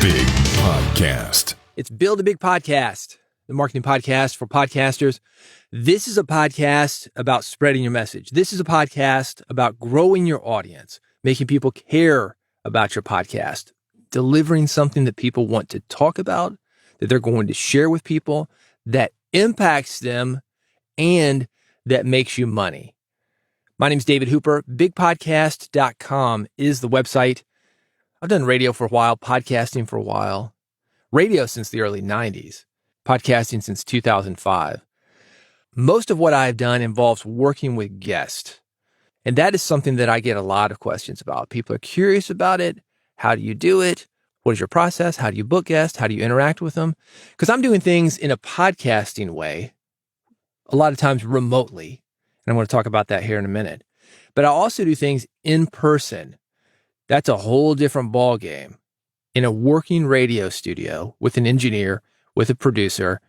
Big Podcast. It's Build a Big Podcast, the marketing podcast for podcasters. This is a podcast about spreading your message. This is a podcast about growing your audience, making people care about your podcast, delivering something that people want to talk about, that they're going to share with people, that impacts them, and that makes you money. My name is David Hooper. BigPodcast.com is the website. I've done radio for a while, podcasting for a while, radio since the early 90s, podcasting since 2005. Most of what I've done involves working with guests. And that is something that I get a lot of questions about. People are curious about it. How do you do it? What is your process? How do you book guests? How do you interact with them? Because I'm doing things in a podcasting way, a lot of times remotely. And I'm going to talk about that here in a minute. But I also do things in person. That's a whole different ball game. In a working radio studio with an engineer, with a producer,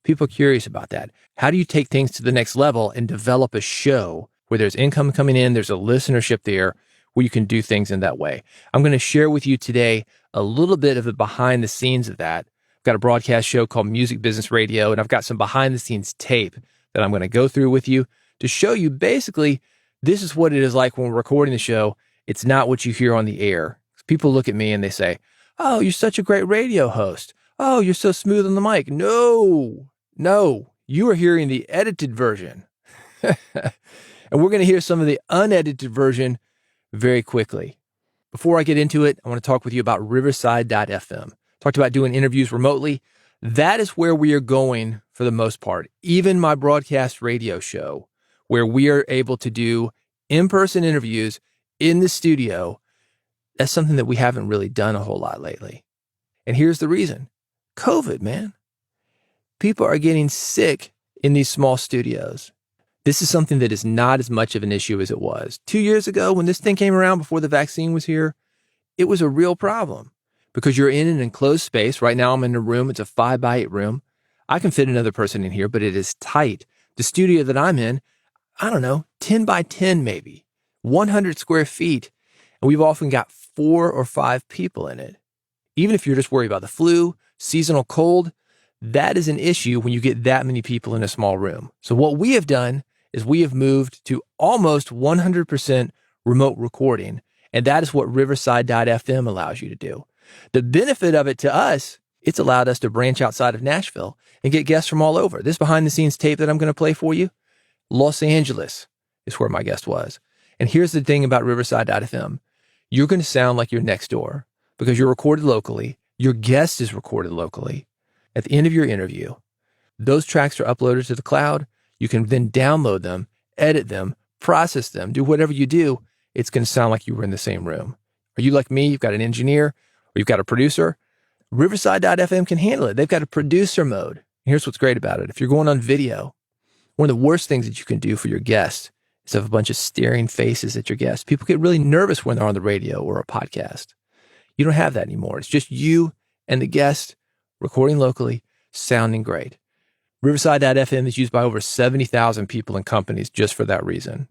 people are curious about that. How do you take things to the next level and develop a show where there's income coming in, there's a listenership there, where you can do things in that way? I'm going to share with you today a little bit of the behind the scenes of that. I've got a broadcast show called Music Business Radio, and I've got some behind the scenes tape that I'm going to go through with you to show you basically this is what it is like when we're recording the show. It's not what you hear on the air. People look at me and they say, "Oh, you're such a great radio host. Oh, you're so smooth on the mic." No, you are hearing the edited version. And we're going to hear some of the unedited version very quickly. Before I get into it, I want to talk with you about Riverside.fm. Talked about doing interviews remotely. That is where we are going for the most part. Even my broadcast radio show, where we are able to do in-person interviews in the studio, that's something that we haven't really done a whole lot lately. And here's the reason. COVID, man. People are getting sick in these small studios. This is something that is not as much of an issue as it was. 2 years ago, when this thing came around before the vaccine was here, it was a real problem because you're in an enclosed space. Right now, I'm in a room. It's a 5x8 room. I can fit another person in here, but it is tight. The studio that I'm in, I don't know, 10 by 10 maybe, 100 square feet. And we've often got 4 or 5 people in it. Even if you're just worried about the flu, seasonal cold, that is an issue when you get that many people in a small room. So what we have done is we have moved to almost 100% remote recording. And that is what Riverside.fm allows you to do. The benefit of it to us, it's allowed us to branch outside of Nashville and get guests from all over. This behind the scenes tape that I'm going to play for you, Los Angeles is where my guest was. And here's the thing about Riverside.fm. You're going to sound like you're next door because you're recorded locally. Your guest is recorded locally. At the end of your interview, those tracks are uploaded to the cloud. You can then download them, edit them, process them, do whatever you do. It's going to sound like you were in the same room. Are you like me? You've got an engineer or you've got a producer. Riverside.fm can handle it. They've got a producer mode. And here's what's great about it. If you're going on video, one of the worst things that you can do for your guest is have a bunch of staring faces at your guests. People get really nervous when they're on the radio or a podcast. You don't have that anymore. It's just you and the guest recording locally, sounding great. Riverside.fm is used by over 70,000 people and companies just for that reason.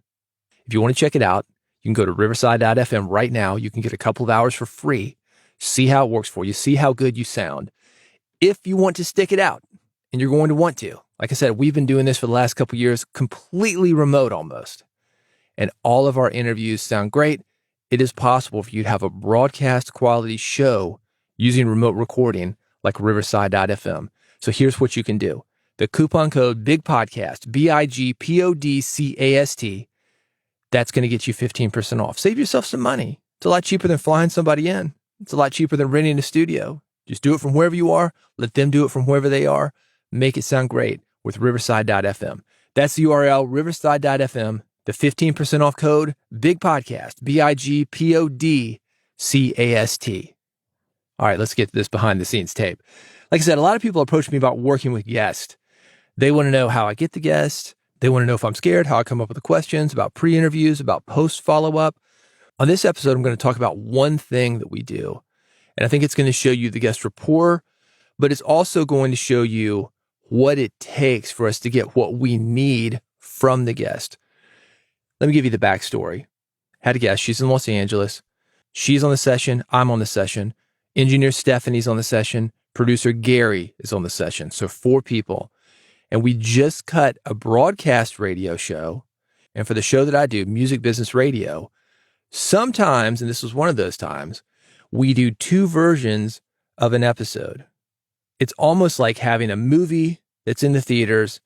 If you want to check it out, you can go to Riverside.fm right now. You can get a couple of hours for free. See how it works for you. See how good you sound. If you want to stick it out, and you're going to want to, like I said, we've been doing this for the last couple of years, completely remote almost. And all of our interviews sound great. It is possible for you to have a broadcast quality show using remote recording like Riverside.fm. So here's what you can do. The coupon code BIGPODCAST, BIGPODCAST, that's going to get you 15% off. Save yourself some money. It's a lot cheaper than flying somebody in. It's a lot cheaper than renting a studio. Just do it from wherever you are. Let them do it from wherever they are. Make it sound great with Riverside.fm. That's the URL, Riverside.fm. The 15% off code, BIGPODCAST, BIGPODCAST. All right, let's get to this behind the scenes tape. Like I said, a lot of people approach me about working with guests. They want to know how I get the guests. They want to know if I'm scared, how I come up with the questions, about pre-interviews, about post follow-up. On this episode, I'm going to talk about one thing that we do. And I think it's going to show you the guest rapport, but it's also going to show you what it takes for us to get what we need from the guest. Let me give you the backstory. Had a guest. She's in Los Angeles. She's on the session. I'm on the session. Engineer Stephanie's on the session. Producer Gary is on the session. So 4 people. And we just cut a broadcast radio show. And for the show that I do, Music Business Radio, sometimes, and this was one of those times, we do 2 versions of an episode. It's almost like having a movie that's in the theaters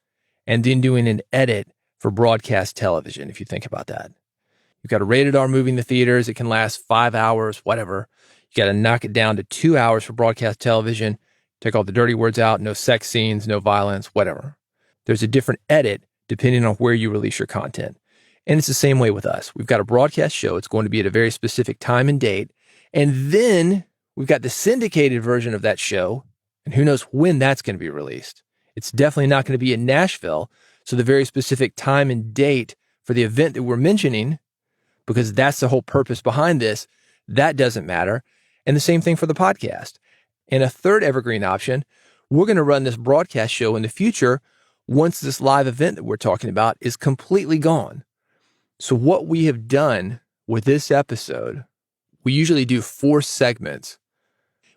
and then doing an edit for broadcast television, if you think about that. You've got a rated R movie in the theaters. It can last 5 hours, whatever. You got to knock it down to 2 hours for broadcast television. Take all the dirty words out, no sex scenes, no violence, whatever. There's a different edit depending on where you release your content. And it's the same way with us. We've got a broadcast show. It's going to be at a very specific time and date. And then we've got the syndicated version of that show. And who knows when that's going to be released. It's definitely not going to be in Nashville. So the very specific time and date for the event that we're mentioning, because that's the whole purpose behind this, that doesn't matter. And the same thing for the podcast. And a third evergreen option, we're going to run this broadcast show in the future once this live event that we're talking about is completely gone. So what we have done with this episode, we usually do 4 segments.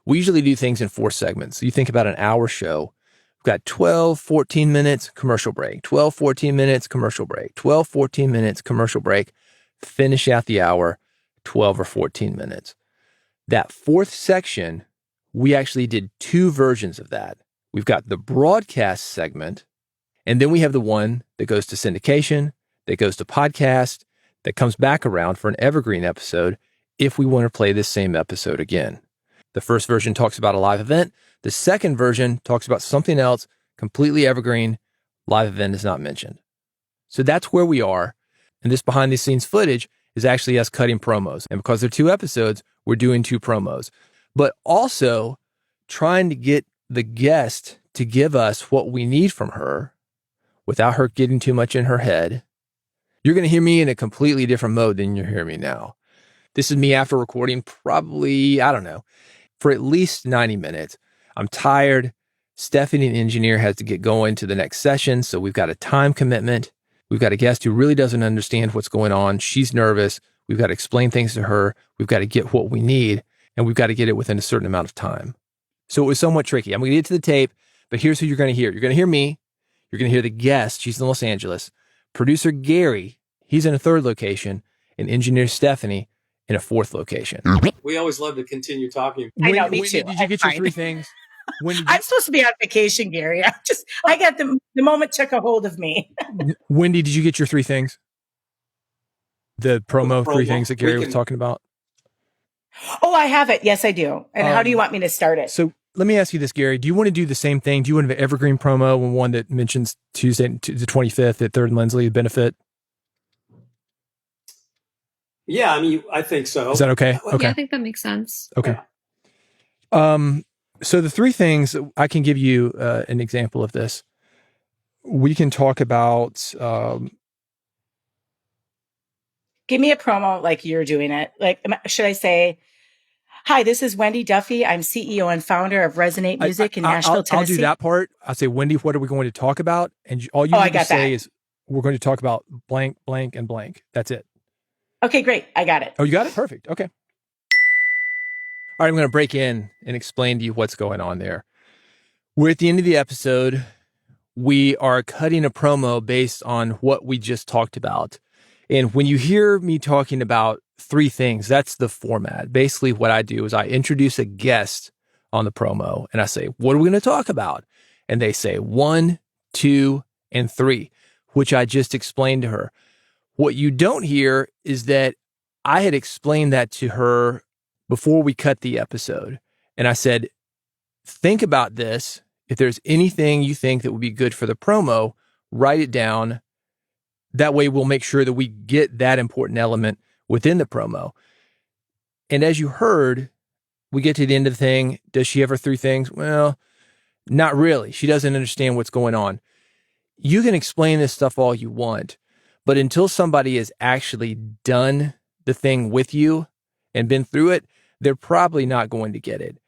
We usually do things in 4 segments. So you think about an hour show. We've got 12, 14 minutes, commercial break, 12, 14 minutes, commercial break, 12, 14 minutes, commercial break, finish out the hour, 12 or 14 minutes. That 4th section, we actually did 2 versions of that. We've got the broadcast segment, and then we have the one that goes to syndication, that goes to podcast, that comes back around for an evergreen episode if we want to play this same episode again. The first version talks about a live event. The second version talks about something else, completely evergreen. Live event is not mentioned. So that's where we are. And this behind the scenes footage is actually us cutting promos. And because they're 2 episodes, we're doing 2 promos. But also trying to get the guest to give us what we need from her without her getting too much in her head. You're going to hear me in a completely different mode than you're hearing me now. This is me after recording probably, I don't know, for at least 90 minutes. I'm tired. Stephanie, the engineer, has to get going to the next session. So we've got a time commitment. We've got a guest who really doesn't understand what's going on. She's nervous. We've got to explain things to her. We've got to get what we need, and we've got to get it within a certain amount of time. So it was somewhat tricky. I'm going to get to the tape, but here's who you're going to hear. You're going to hear me. You're going to hear the guest. She's in Los Angeles. Producer Gary, he's in a 3rd location, and engineer Stephanie in a 4th location. We always love to continue talking. I know, me too. Did you get your 3 things? I'm supposed to be on vacation, Gary. I got the moment took a hold of me. Wendy, did you get your 3 things? The promo 3 things that Gary was talking about? Oh, I have it. Yes, I do. And how do you want me to start it? So let me ask you this, Gary. Do you want to do the same thing? Do you want an evergreen promo and one that mentions Tuesday, the 25th at 3rd and Lindsley benefit? Yeah, I mean, I think so. Is that okay? Okay. Yeah, I think that makes sense. Okay. So the 3 things, I can give you an example of this. We can talk about... Give me a promo like you're doing it. Like, should I say, hi, this is Wendy Duffy. I'm CEO and founder of Resonate Music in Nashville, Tennessee. I'll do that part. I'll say, Wendy, what are we going to talk about? And all you need to say is, we're going to talk about blank, blank, and blank. That's it. Okay, great. I got it. Oh, you got it? Perfect. Okay. All right, I'm going to break in and explain to you what's going on there. We're at the end of the episode. We are cutting a promo based on what we just talked about. And when you hear me talking about 3 things, that's the format. Basically, what I do is I introduce a guest on the promo and I say, what are we going to talk about? And they say 1, 2, and 3, which I just explained to her. What you don't hear is that I had explained that to her before we cut the episode. And I said, think about this. If there's anything you think that would be good for the promo, write it down. That way we'll make sure that we get that important element within the promo. And as you heard, we get to the end of the thing. Does she have her 3 things? Well, not really. She doesn't understand what's going on. You can explain this stuff all you want, but until somebody has actually done the thing with you and been through it, they're probably not going to get it.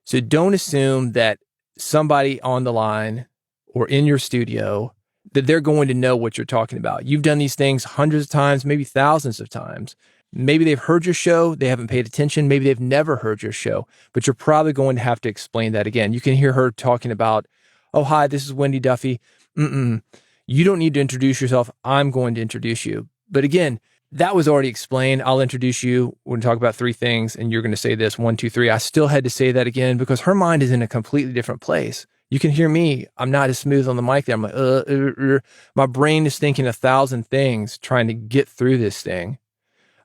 So don't assume that somebody on the line or in your studio that they're going to know what you're talking about. You've done these things hundreds of times, maybe thousands of times. Maybe they've heard your show, they haven't paid attention. Maybe they've never heard your show, but you're probably going to have to explain that again. You can hear her talking about, oh, hi, this is Wendy Duffy. You don't need to introduce yourself. I'm going to introduce you. But again, that was already explained. I'll introduce you. We're going to talk about 3 things, and you're going to say this, 1, 2, 3. I still had to say that again because her mind is in a completely different place. You can hear me. I'm not as smooth on the mic there. I'm like, my brain is thinking 1,000 things, trying to get through this thing.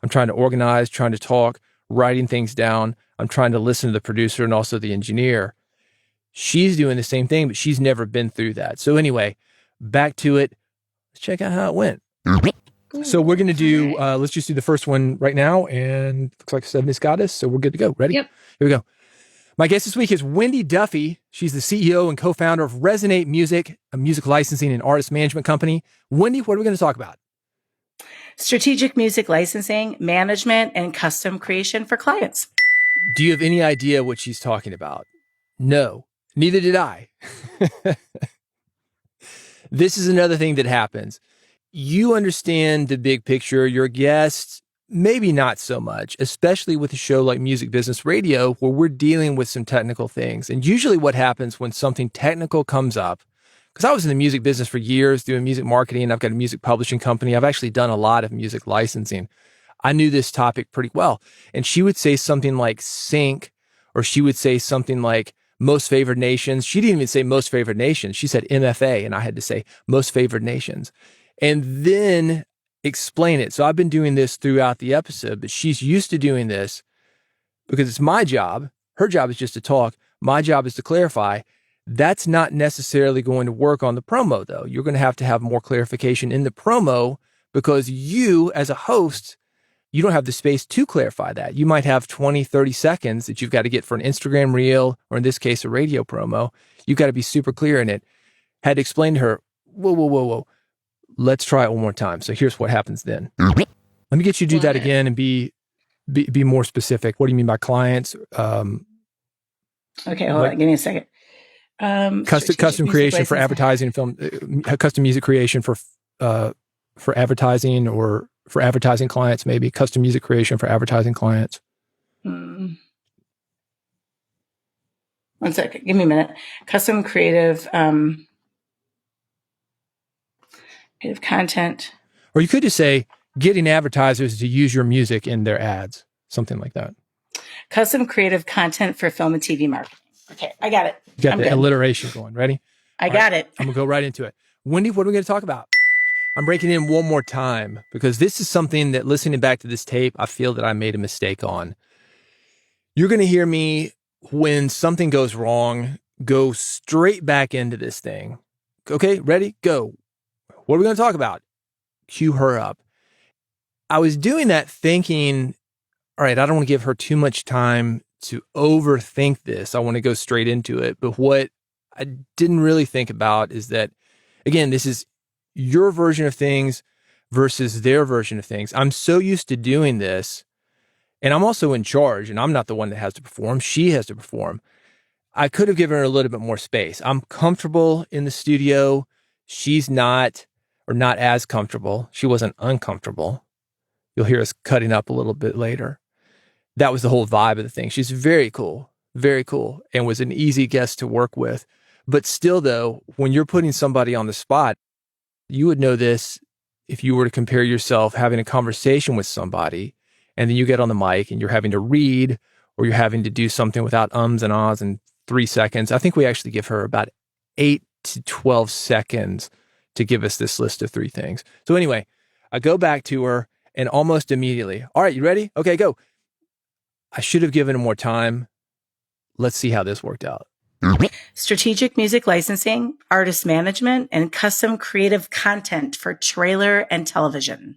I'm trying to organize, trying to talk, writing things down. I'm trying to listen to the producer and also the engineer. She's doing the same thing, but she's never been through that. So anyway, back to it. Let's check out how it went. So we're going to do, let's just do the first one right now. And looks like 7 has got us. So we're good to go. Ready? Yep. Here we go. My guest this week is Wendy Duffy. She's the CEO and co-founder of Resonate Music, a music licensing and artist management company. Wendy, what are we going to talk about? Strategic music licensing, management, and custom creation for clients. Do you have any idea what she's talking about? No, neither did I. This is another thing that happens. You understand the big picture. Your guests, maybe not so much, especially with a show like Music Business Radio, where we're dealing with some technical things. And usually what happens when something technical comes up, because I was in the music business for years doing music marketing. I've got a music publishing company. I've actually done a lot of music licensing. I knew this topic pretty well. And she would say something like sync, or she would say something like most favored nations. She didn't even say most favored nations. She said MFA, and I had to say most favored nations. And then explain it. So I've been doing this throughout the episode, but she's used to doing this because it's my job. Her job is just to talk. My job is to clarify. That's not necessarily going to work on the promo, though. You're going to have more clarification in the promo because you, as a host, you don't have the space to clarify that. You might have 20, 30 seconds that you've got to get for an Instagram reel, or in this case, a radio promo. You've got to be super clear in it. Had to explain to her, whoa. Let's try it one more time. So here's what happens then. Let me get you to do that again and be more specific. What do you mean by clients? Okay, hold on. Give me a second. Custom creation for advertising, film, custom music creation for advertising, or for advertising clients, maybe custom music creation for advertising clients. 1 second. Give me a minute. Custom creative content. Or you could just say getting advertisers to use your music in their ads, something like that. Custom creative content for film and TV marketing. Okay, I got it. You got the alliteration going. Ready? I got it. I'm going to go right into it. Wendy, what are we going to talk about? I'm breaking in one more time because this is something that, listening back to this tape, I feel that I made a mistake on. You're going to hear me, when something goes wrong, go straight back into this thing. Okay, ready? Go. What are we going to talk about? Cue her up. I was doing that thinking, all right, I don't want to give her too much time to overthink this. I want to go straight into it. But what I didn't really think about is that, again, this is your version of things versus their version of things. I'm so used to doing this, and I'm also in charge, and I'm not the one that has to perform. She has to perform. I could have given her a little bit more space. I'm comfortable in the studio. She's not, or not as comfortable. She wasn't uncomfortable. You'll hear us cutting up a little bit later. That was the whole vibe of the thing. She's very cool, and was an easy guest to work with. But still, though, when you're putting somebody on the spot, you would know this if you were to compare yourself having a conversation with somebody, and then you get on the mic and you're having to read, or you're having to do something without ums and ahs in 3 seconds. I think we actually give her about 8 to 12 seconds to give us this list of 3 things. So anyway, I go back to her, and almost immediately, all right, you ready? Okay, go. I should have given her more time. Let's see how this worked out. Strategic music licensing, artist management, and custom creative content for trailer and television.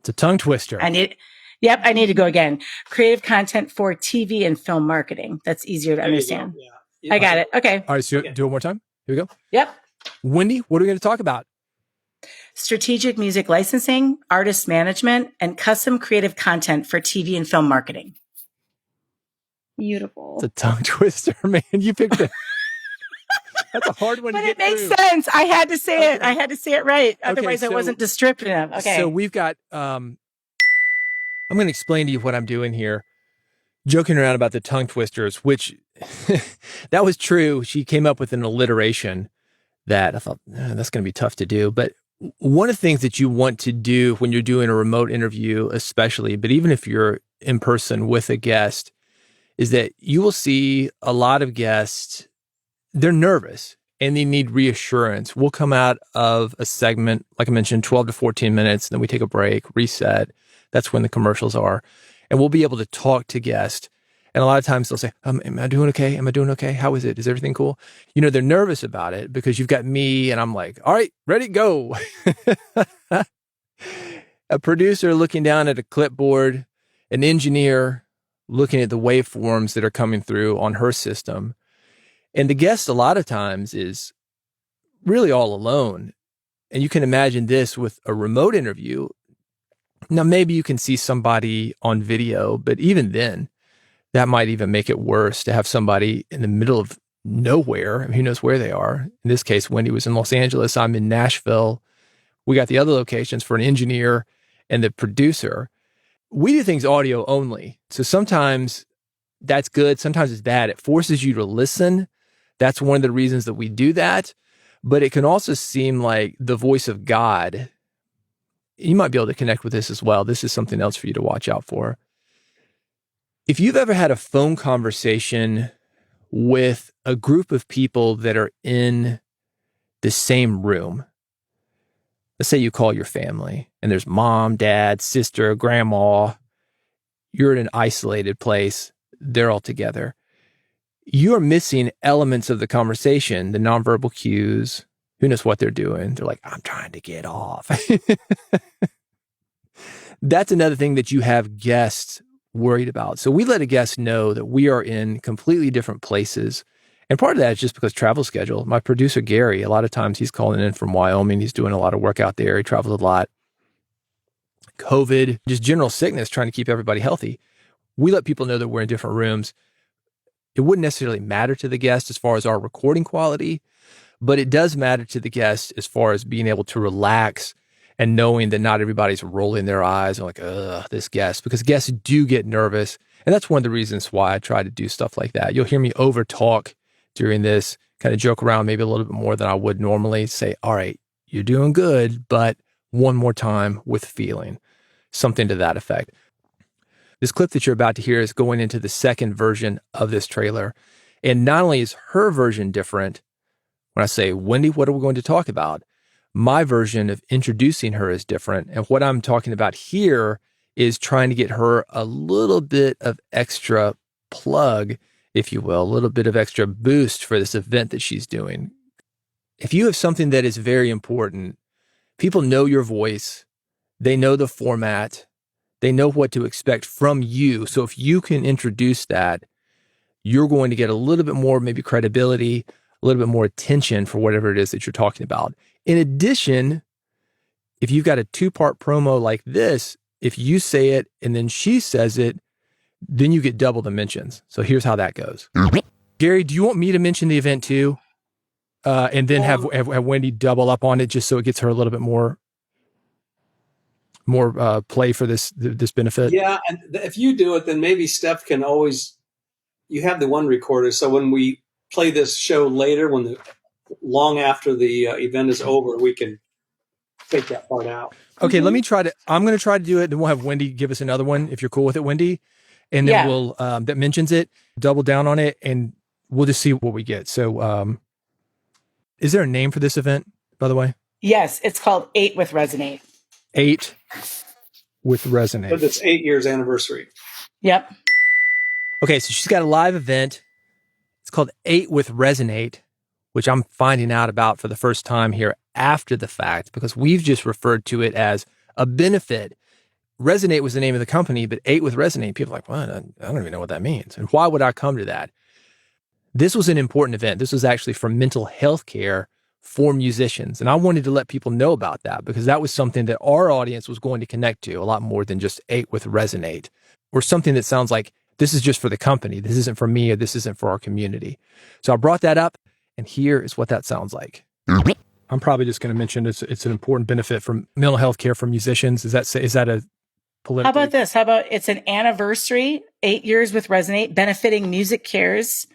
It's a tongue twister. I need to go again. Creative content for TV and film marketing. That's easier to understand. Yeah. I got it. Okay. All right, so do it one more time. Here we go. Yep. Wendy, what are we going to talk about? Strategic music licensing, artist management, and custom creative content for TV and film marketing. Beautiful. It's a tongue twister, man. You picked it. That's a hard one But to get it makes through. sense. I had to say it. Okay. I had to say it right. Otherwise, so- it wasn't descriptive. Okay. So we've got I'm going to explain to you what I'm doing here. Joking around about the tongue twisters, which that was true. She came up with an alliteration that I thought, that's going to be tough to do. But one of the things that you want to do when you're doing a remote interview, especially, but even if you're in person with a guest, is that you will see a lot of guests, they're nervous and they need reassurance. We'll come out of a segment, like I mentioned, 12 to 14 minutes, then we take a break, reset. That's when the commercials are. And we'll be able to talk to guests. And a lot of times they'll say, am I doing okay? Am I doing okay? How is it? Is everything cool? You know, they're nervous about it because you've got me and I'm like, all right, ready, go. A producer looking down at a clipboard, an engineer looking at the waveforms that are coming through on her system. And the guest a lot of times is really all alone. And you can imagine this with a remote interview. Now, maybe you can see somebody on video, but even then, that might even make it worse to have somebody in the middle of nowhere. Who knows where they are? In this case, Wendy was in Los Angeles. I'm in Nashville. We got the other locations for an engineer and the producer. We do things audio only. So sometimes that's good. Sometimes it's bad. It forces you to listen. That's one of the reasons that we do that. But it can also seem like the voice of God. You might be able to connect with this as well. This is something else for you to watch out for. If you've ever had a phone conversation with a group of people that are in the same room, let's say you call your family and there's mom, dad, sister, grandma, you're in an isolated place, they're all together. You're missing elements of the conversation, the nonverbal cues. Who knows what they're doing? They're like, I'm trying to get off. That's another thing that you have guests worried about. So we let a guest know that we are in completely different places. And part of that is just because travel schedule. My producer, Gary, a lot of times he's calling in from Wyoming. He's doing a lot of work out there. He travels a lot. COVID, just general sickness, trying to keep everybody healthy. We let people know that we're in different rooms. It wouldn't necessarily matter to the guest as far as our recording quality, but it does matter to the guest as far as being able to relax and knowing that not everybody's rolling their eyes and like, this guest, because guests do get nervous. And that's one of the reasons why I try to do stuff like that. You'll hear me over talk during this, kind of joke around maybe a little bit more than I would normally, say, all right, you're doing good, but one more time with feeling, something to that effect. This clip that you're about to hear is going into the second version of this trailer. And not only is her version different, when I say, Wendy, what are we going to talk about? My version of introducing her is different. And what I'm talking about here is trying to get her a little bit of extra plug, if you will, a little bit of extra boost for this event that she's doing. If you have something that is very important, people know your voice, they know the format, they know what to expect from you. So if you can introduce that, you're going to get a little bit more maybe credibility, a little bit more attention for whatever it is that you're talking about. In addition, if you've got a two-part promo like this, if you say it and then she says it, then you get double the mentions. So here's how that goes. Gary, do you want me to mention the event too? And then have Wendy double up on it just so it gets her a little bit more play for this benefit? Yeah, and if you do it, then maybe Steph can always, you have the one recorder, so when we play this show later, long after the event is over, we can take that part out. Okay, I'm going to try to do it, then we'll have Wendy give us another one, if you're cool with it, Wendy. And then we'll, that mentions it, double down on it, and we'll just see what we get. So, is there a name for this event, by the way? Yes, it's called 8 with Resonate. 8 with Resonate. But it's 8 years anniversary. Yep. Okay, so she's got a live event. It's called 8 with Resonate, which I'm finding out about for the first time here after the fact, because we've just referred to it as a benefit. Resonate was the name of the company, but 8 with Resonate, people are like, what? I don't even know what that means. And why would I come to that? This was an important event. This was actually for mental health care for musicians. And I wanted to let people know about that because that was something that our audience was going to connect to a lot more than just 8 with Resonate, or something that sounds like this is just for the company. This isn't for me, or this isn't for our community. So I brought that up, and here is what that sounds like. I'm probably just going to mention it's an important benefit from mental health care for musicians. Is that a politically. How about this? How about it's an anniversary, 8 years with Resonate, benefiting Music Cares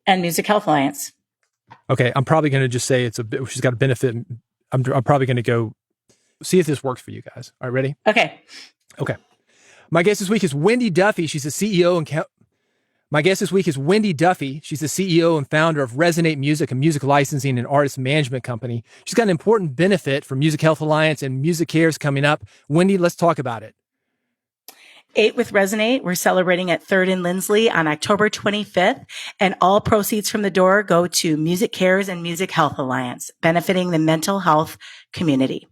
and Music Health Alliance. Okay, I'm probably going to just say she's got a benefit. I'm probably going to go see if this works for you guys. All right, ready? Okay. My guest this week is Wendy Duffy. She's the CEO and She's the CEO and founder of Resonate Music, a music licensing and artist management company. She's got an important benefit for Music Health Alliance and Music Cares coming up. Wendy, let's talk about it. 8 with Resonate. We're celebrating at 3rd and Lindsley on October 25th, and all proceeds from the door go to Music Cares and Music Health Alliance, benefiting the mental health community.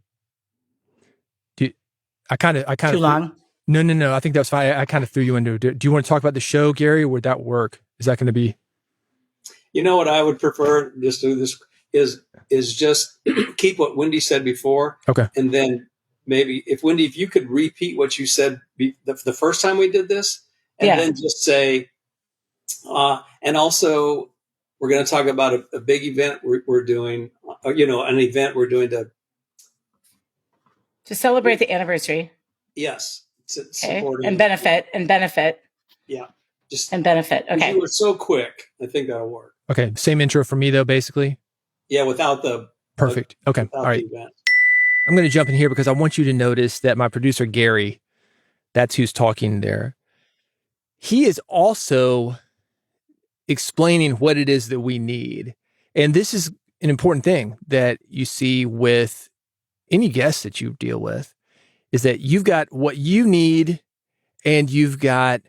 I kind of Too long? No. I think that's fine. I kind of threw you into it. Do you want to talk about the show, Gary, or would that work? Is that going to be? You know what I would prefer just do this is just keep what Wendy said before. Okay. And then maybe if you could repeat what you said the first time we did this, and then just say, and also we're going to talk about a big event we're doing, an event we're doing to celebrate the anniversary. Yes. Okay. And benefit. Yeah. Just and benefit. Okay. You were so quick. I think that'll work. Okay. Same intro for me though, basically. Yeah. Without the perfect. Okay. All right. I'm going to jump in here because I want you to notice that my producer, Gary, that's who's talking there. He is also explaining what it is that we need. And this is an important thing that you see with any guest that you deal with, is that you've got what you need and you've got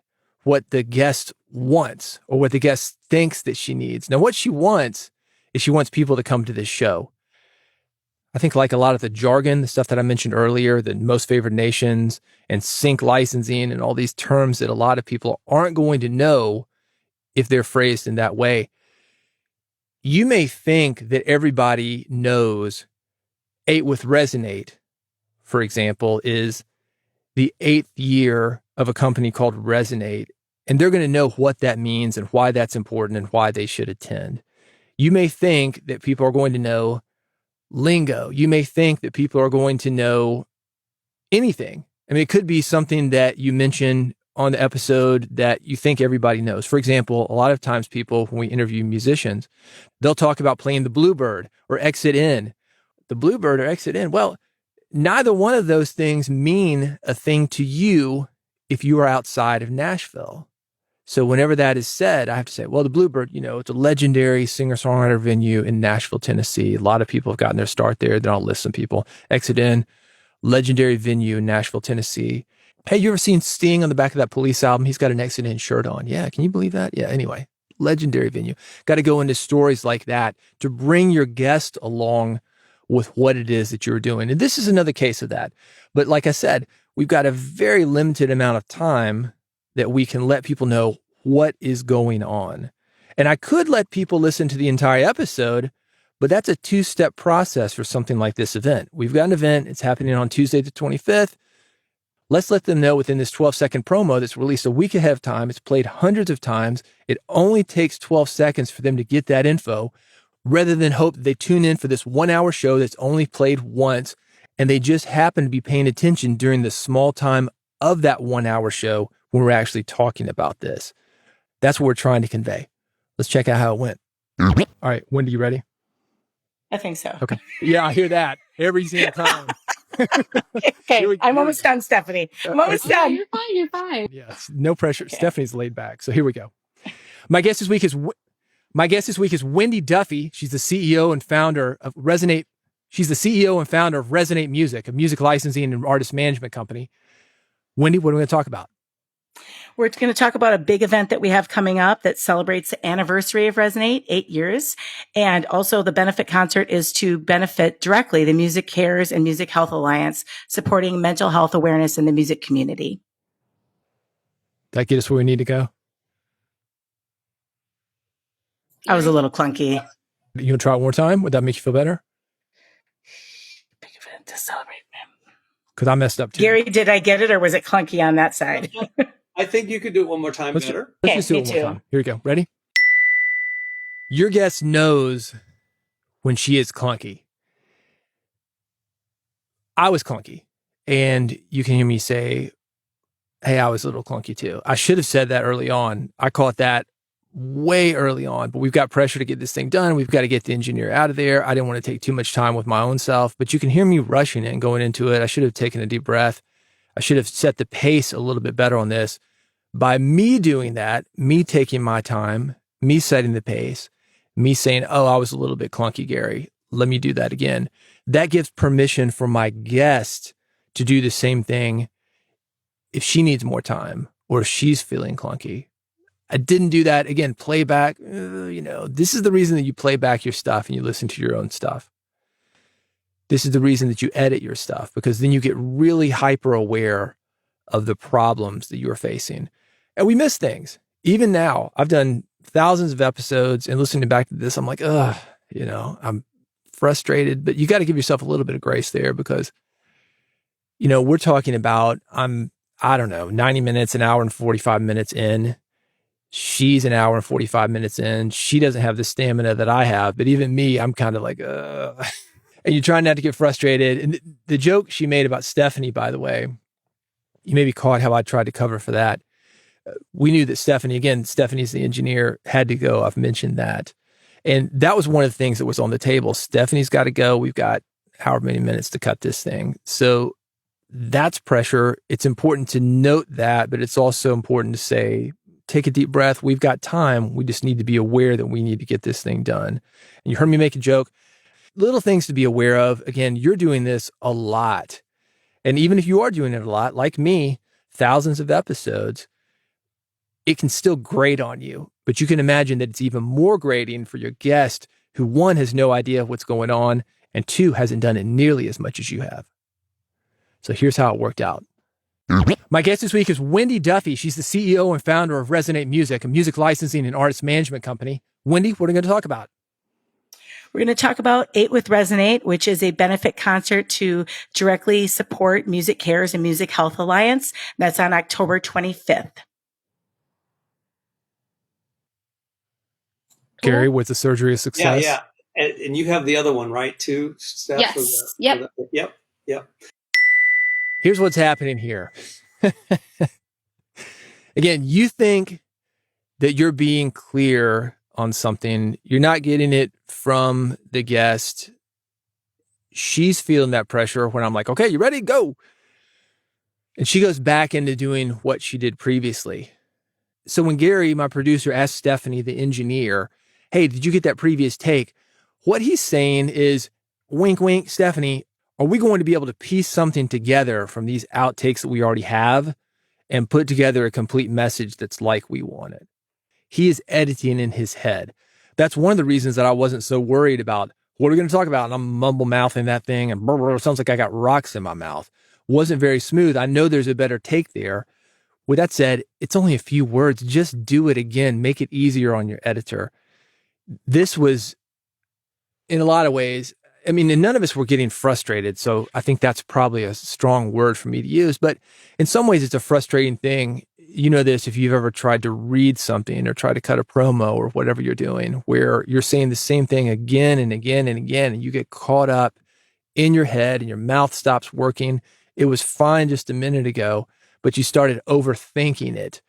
what the guest wants or what the guest thinks that she needs. Now, what she wants is she wants people to come to this show. I think like a lot of the jargon, the stuff that I mentioned earlier, the most favored nations and sync licensing and all these terms that a lot of people aren't going to know if they're phrased in that way. You may think that everybody knows 8 with Resonate, for example, is the 8th year of a company called Resonate, and they're going to know what that means and why that's important and why they should attend. You may think that people are going to know lingo. You may think that people are going to know anything. I mean, it could be something that you mention on the episode that you think everybody knows. For example, a lot of times people, when we interview musicians, they'll talk about playing the Bluebird or Exit In. The Bluebird or Exit In. Well, neither one of those things mean a thing to you if you are outside of Nashville. So whenever that is said, I have to say, well, the Bluebird, it's a legendary singer-songwriter venue in Nashville, Tennessee. A lot of people have gotten their start there. They're on lists of people. Exit In, legendary venue in Nashville, Tennessee. Hey, you ever seen Sting on the back of that Police album? He's got an Exit In shirt on. Yeah, can you believe that? Yeah, anyway, legendary venue. Got to go into stories like that to bring your guest along with what it is that you're doing. And this is another case of that. But like I said, we've got a very limited amount of time that we can let people know what is going on. And I could let people listen to the entire episode, but that's a 2-step process for something like this event. We've got an event. It's happening on Tuesday the 25th. Let's let them know within this 12-second promo that's released a week ahead of time. It's played hundreds of times. It only takes 12 seconds for them to get that info, rather than hope that they tune in for this 1-hour show that's only played once, and they just happen to be paying attention during the small time of that 1-hour show when we're actually talking about this. That's what we're trying to convey. Let's check out how it went. All right, Wendy, you ready? I think so. Okay. Yeah, I hear that every single time. Okay, I'm almost done, Stephanie. I'm almost done. You're fine. Yes, no pressure. Okay. Stephanie's laid back. So here we go. My guest this week is Wendy Duffy. She's the CEO and founder of Resonate. She's the CEO and founder of Resonate Music, a music licensing and artist management company. Wendy, what are we going to talk about? We're going to talk about a big event that we have coming up that celebrates the anniversary of Resonate, 8 years. And also the benefit concert is to benefit directly the Music Cares and Music Health Alliance, supporting mental health awareness in the music community. That get us where we need to go? I was a little clunky. You want to try it one more time? Would that make you feel better? Big event to celebrate. Because I messed up too. Gary, did I get it or was it clunky on that side? I think you could do it one more time better. Let's just do it one more time. Here we go. Ready? Your guest knows when she is clunky. I was clunky. And you can hear me say, hey, I was a little clunky too. I should have said that early on. I caught that way early on, but we've got pressure to get this thing done. We've got to get the engineer out of there. I didn't want to take too much time with my own self, but you can hear me rushing it and going into it. I should have taken a deep breath. I should have set the pace a little bit better on this. By me doing that, me taking my time, me setting the pace, me saying, oh, I was a little bit clunky, Gary. Let me do that again. That gives permission for my guest to do the same thing if she needs more time or if she's feeling clunky. I didn't do that. Again, playback, this is the reason that you play back your stuff and you listen to your own stuff. This is the reason that you edit your stuff, because then you get really hyper aware of the problems that you're facing. And we miss things. Even now, I've done thousands of episodes, and listening back to this, I'm like, I'm frustrated, but you got to give yourself a little bit of grace there, because, we're talking about, 90 minutes, an hour and 45 minutes in. She's an hour and 45 minutes in. She doesn't have the stamina that I have, but even me, I'm kind of like, and you're trying not to get frustrated. And the joke she made about Stephanie, by the way, you maybe caught how I tried to cover for that. We knew that Stephanie's the engineer, had to go. I've mentioned that. And that was one of the things that was on the table. Stephanie's got to go. We've got however many minutes to cut this thing. So that's pressure. It's important to note that, but it's also important to say, take a deep breath. We've got time. We just need to be aware that we need to get this thing done. And you heard me make a joke. Little things to be aware of. Again, you're doing this a lot. And even if you are doing it a lot, like me, thousands of episodes, it can still grate on you. But you can imagine that it's even more grating for your guest who, one, has no idea what's going on, and two, hasn't done it nearly as much as you have. So here's how it worked out. My guest this week is Wendy Duffy. She's the CEO and founder of Resonate Music, a music licensing and artist management company. Wendy, what are we going to talk about? We're going to talk about 8 with Resonate, which is a benefit concert to directly support Music Cares and Music Health Alliance. That's on October 25th. Gary, was the surgery a success? Yeah. And you have the other one, right, too, Steph? Yes. Yep. Here's what's happening here. Again, you think that you're being clear on something. You're not getting it from the guest. She's feeling that pressure when I'm like, okay, you ready? Go. And she goes back into doing what she did previously. So when Gary, my producer, asked Stephanie, the engineer, hey, did you get that previous take? What he's saying is, wink, wink, Stephanie, are we going to be able to piece something together from these outtakes that we already have and put together a complete message that's like we want it? He is editing in his head. That's one of the reasons that I wasn't so worried about what are we going to talk about. And I'm mumble mouthing that thing and it sounds like I got rocks in my mouth. Wasn't very smooth. I know there's a better take there. With that said, it's only a few words. Just do it again. Make it easier on your editor. This was, in a lot of ways, and none of us were getting frustrated. So I think that's probably a strong word for me to use. But in some ways, it's a frustrating thing. You know this, if you've ever tried to read something or try to cut a promo or whatever you're doing, where you're saying the same thing again and again and again, and you get caught up in your head and your mouth stops working. It was fine just a minute ago, but you started overthinking it.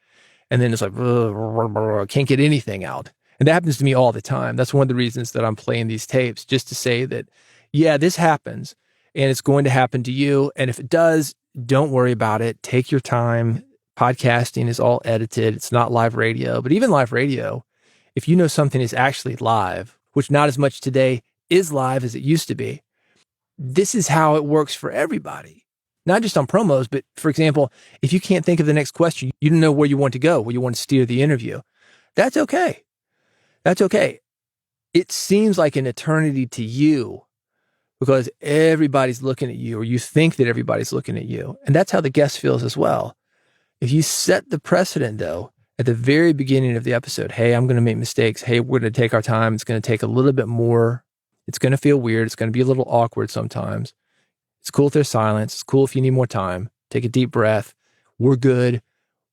And then it's like, I can't get anything out. And that happens to me all the time. That's one of the reasons that I'm playing these tapes, just to say that, yeah, this happens and it's going to happen to you. And if it does, don't worry about it. Take your time. Podcasting is all edited. It's not live radio, but even live radio, if you know something is actually live, which not as much today is live as it used to be, this is how it works for everybody. Not just on promos, but for example, if you can't think of the next question, you don't know where you want to go, where you want to steer the interview. That's okay. That's okay. It seems like an eternity to you because everybody's looking at you, or you think that everybody's looking at you. And that's how the guest feels as well. If you set the precedent, though, at the very beginning of the episode, hey, I'm going to make mistakes. Hey, we're going to take our time. It's going to take a little bit more. It's going to feel weird. It's going to be a little awkward sometimes. It's cool if there's silence. It's cool if you need more time. Take a deep breath. We're good.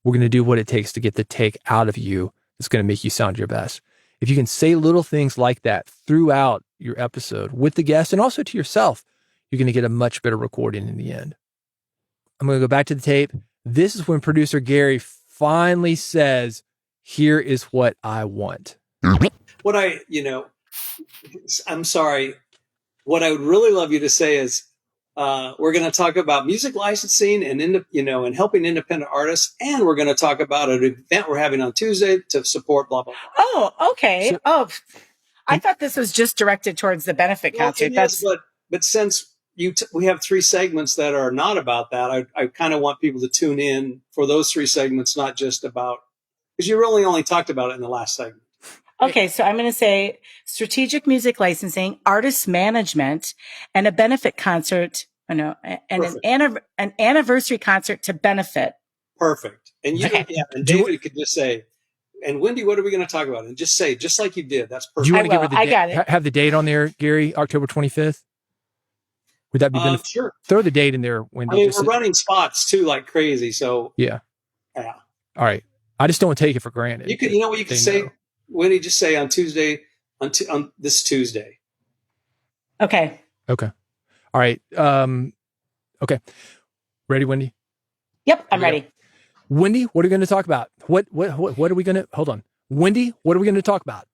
We're going to do what it takes to get the take out of you that's going to make you sound your best. If you can say little things like that throughout your episode with the guest and also to yourself, you're going to get a much better recording in the end. I'm going to go back to the tape. this is when producer Gary finally says, here is what I want. What I'm sorry. What I would really love you to say is, we're going to talk about music licensing and helping independent artists, and we're going to talk about an event we're having on Tuesday to support blah blah blah. Oh, okay. I thought this was just directed towards the benefit concert. But since we have 3 segments that are not about that, I kind of want people to tune in for those 3 segments, not just about, because you really only talked about it in the last segment. Okay, so I'm going to say strategic music licensing, artist management, and a benefit concert. And an anniversary concert to benefit. Perfect. And and David could just say, and Wendy, what are we going to talk about? And just say, just like you did. That's perfect. Do you want to give her I got it. Have the date on there, Gary? October 25th. Would that be good? Sure. Throw the date in there, Wendy. I mean, we're running spots too, like crazy. So yeah. All right. I just don't take it for granted. You know what you can say, Wendy? Just say on Tuesday, on this Tuesday. Okay. All right. Okay. Ready, Wendy? Yep, I'm ready. Wendy, what are we going to talk about? What are we going to, hold on. Wendy, what are we going to talk about?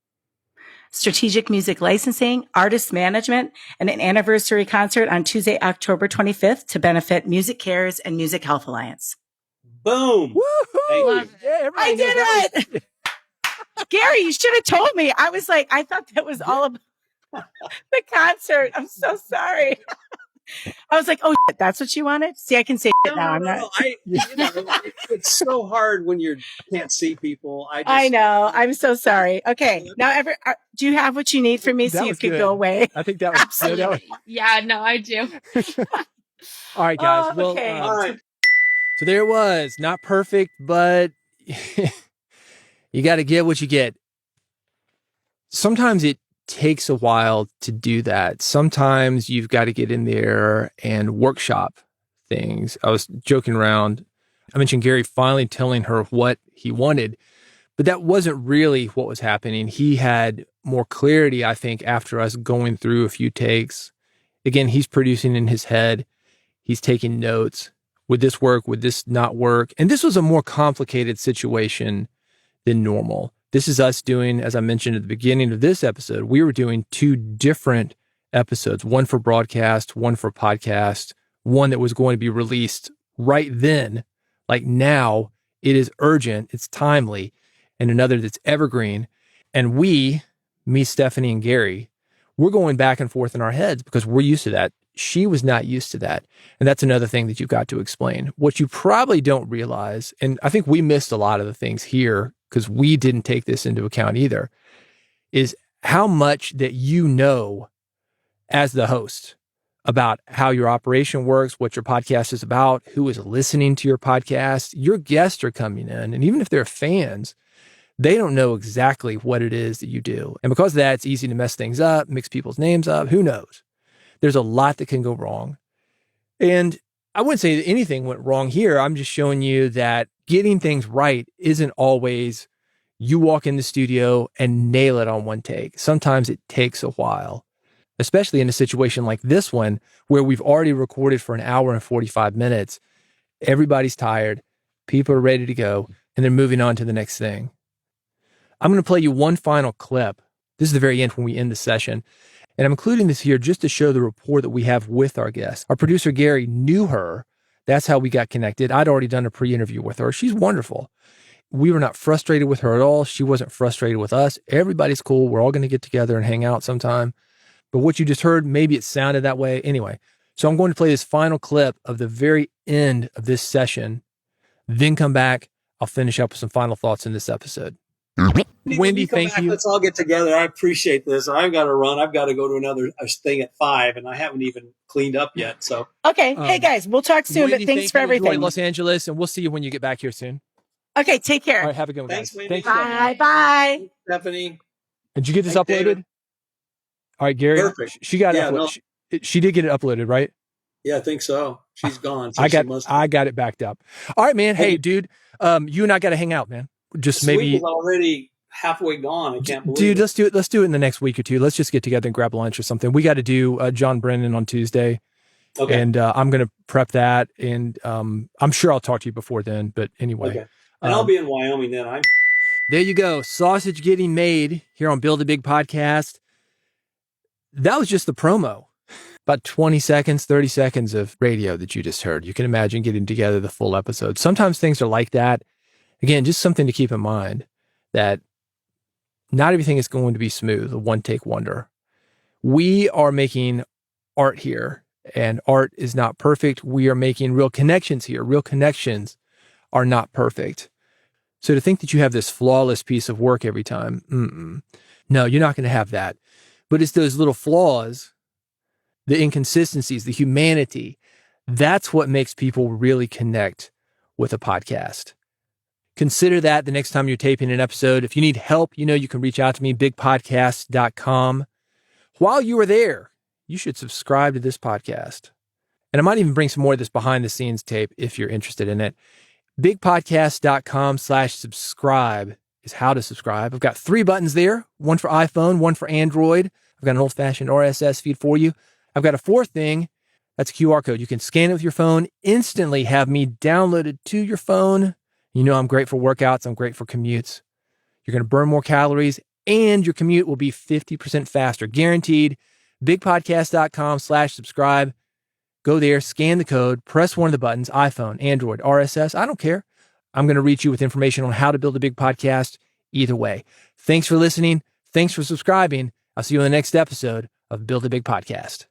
Strategic music licensing, artist management, and an anniversary concert on Tuesday, October 25th to benefit Music Cares and Music Health Alliance. Boom. Woohoo! Yeah, I did it! Gary, you should have told me. I was like, I thought that was all about the concert. I'm so sorry. I was like, oh, shit, that's what you wanted? See, I can say it now. I'm not. It's so hard when you can't see people. I know. I'm so sorry. Okay. Now, do you have what you need from me so you could go away? I think that was absolutely. Yeah, no, I do. All right, guys. Oh, okay. All right. So there it was. Not perfect, but you got to get what you get. Sometimes it takes a while to do that. Sometimes you've got to get in there and workshop things. I was joking around. I mentioned Gary finally telling her what he wanted, but that wasn't really what was happening. He had more clarity, I think, after us going through a few takes. Again, he's producing in his head. He's taking notes. Would this work? Would this not work? And this was a more complicated situation than normal. This is us doing, as I mentioned at the beginning of this episode, we were doing 2 different episodes, one for broadcast, one for podcast, one that was going to be released right then, like now. It is urgent, it's timely, and another that's evergreen. And we, me, Stephanie, and Gary, we're going back and forth in our heads because we're used to that. She was not used to that. And that's another thing that you've got to explain. What you probably don't realize, and I think we missed a lot of the things here because we didn't take this into account either, is how much that you know as the host about how your operation works, what your podcast is about, who is listening to your podcast. Your guests are coming in, and even if they're fans, they don't know exactly what it is that you do. And because of that, it's easy to mess things up, mix people's names up. Who knows? There's a lot that can go wrong. And I wouldn't say that anything went wrong here. I'm just showing you that getting things right isn't always you walk in the studio and nail it on one take. Sometimes it takes a while, especially in a situation like this one, where we've already recorded for 1 hour and 45 minutes. Everybody's tired. People are ready to go, and they're moving on to the next thing. I'm going to play you one final clip. This is the very end when we end the session. And I'm including this here just to show the rapport that we have with our guest. Our producer, Gary, knew her. That's how we got connected. I'd already done a pre-interview with her. She's wonderful. We were not frustrated with her at all. She wasn't frustrated with us. Everybody's cool. We're all going to get together and hang out sometime. But what you just heard, maybe it sounded that way. Anyway, so I'm going to play this final clip of the very end of this session, then come back. I'll finish up with some final thoughts in this episode. Wendy, thank you. Let's all get together. I appreciate this. I've got to run. I've got to go to another thing at 5, and I haven't even cleaned up yet. So okay, hey guys, we'll talk soon. Wendy, but thanks for everything. Enjoy Los Angeles, and we'll see you when you get back here soon. Okay, take care. All right, have a good one, Thanks, guys. Wendy. Thanks, Bye. Stephanie. Did you get this Thanks, uploaded? David. All right, Gary. Perfect. She got it Yeah, uploaded. She did get it uploaded, right? Yeah, I think so. She's gone. So I got it backed up. All right, man. Hey, dude, you and I got to hang out, man. Just this maybe week is already halfway gone. I can't believe dude, it. let's do it in the next week or two. Let's just get together and grab lunch or something. We got to do John Brennan on Tuesday. Okay. And I'm going to prep that. And I'm sure I'll talk to you before then. But anyway. Okay. And I'll be in Wyoming then. There you go. Sausage getting made here on Build a Big Podcast. That was just the promo. About 20 seconds, 30 seconds of radio that you just heard. You can imagine getting together the full episode. Sometimes things are like that. Again, just something to keep in mind that not everything is going to be smooth, a one-take wonder. We are making art here, and art is not perfect. We are making real connections here. Real connections are not perfect. So to think that you have this flawless piece of work every time, no, you're not going to have that. But it's those little flaws, the inconsistencies, the humanity, that's what makes people really connect with a podcast. Consider that the next time you're taping an episode. If you need help, you can reach out to me, bigpodcast.com. While you are there, you should subscribe to this podcast. And I might even bring some more of this behind the scenes tape if you're interested in it. Bigpodcast.com/subscribe is how to subscribe. I've got 3 buttons there, one for iPhone, one for Android. I've got an old-fashioned RSS feed for you. I've got a 4th thing. That's a QR code. You can scan it with your phone, instantly have me downloaded to your phone. I'm great for workouts. I'm great for commutes. You're going to burn more calories and your commute will be 50% faster. Guaranteed. Bigpodcast.com/subscribe. Go there, scan the code, press one of the buttons, iPhone, Android, RSS. I don't care. I'm going to reach you with information on how to build a big podcast either way. Thanks for listening. Thanks for subscribing. I'll see you in the next episode of Build a Big Podcast.